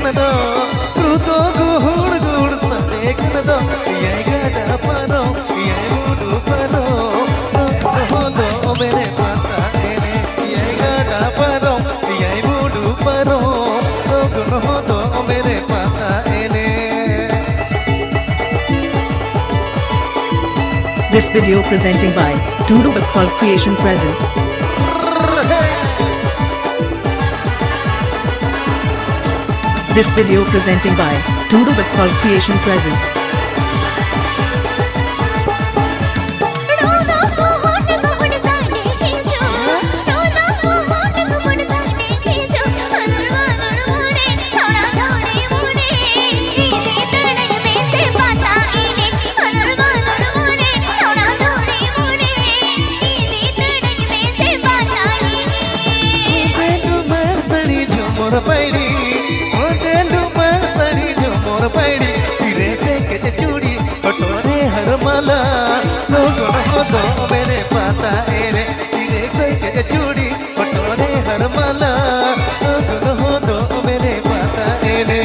कनदो रुतो गुड़ गुड़ सदे कनदो ये गाड़ा पारो ये मुडू पारो हो दो मेरे पाता एने ये गाड़ा पारो ये मुडू पारो हो दो मेरे पाता एने. This video presenting by Dudu Bakpal Creation present. This video presenting by Dudu Bakpal Creation present. तो मेरे पाता एने तेरे से के चूड़ी पटोरे हर माला हो दो मेरे पाता एने.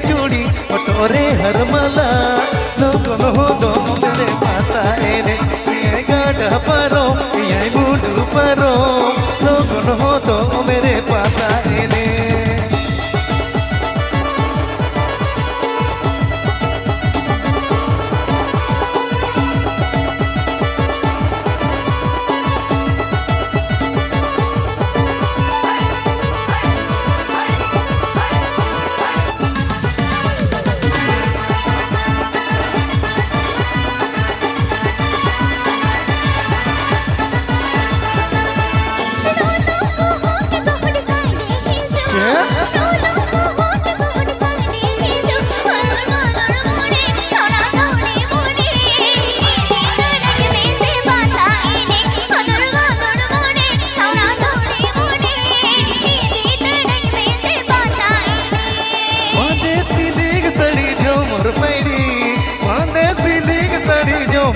चूड़ी पटोरे हर माला लोगों हो दो मेरे पाता एने ये गाड़ा पारो ये बूढ़ू पारो लोगों हो दो मेरे पाता एने.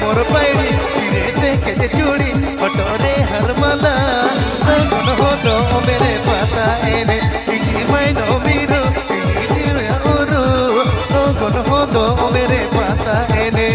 मोर पैड़ी तेरे से के चूड़ी पटोरे हर माला हो दो मेरे पाता एने मैनो मीरो हो दो मेरे पाता एने.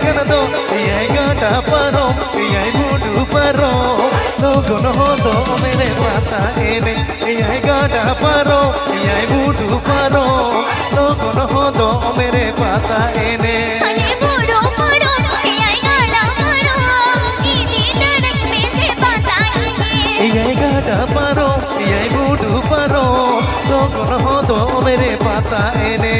कनदो ये गाड़ा पारो ये बूढ़ू पारो लोगों हो दो मेरे पाता एने ये गाड़ा पारो ये बूढ़ू पारो लोगों हो दो मेरे पाता एने. ये गाड़ा पारो ये बूढ़ू पारो लोगों हो दो मेरे पाता एने.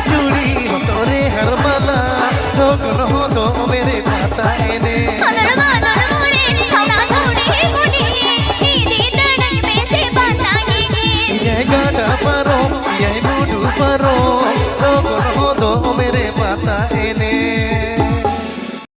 चूड़ी पटोरे हर माला लोगों हो दो मेरे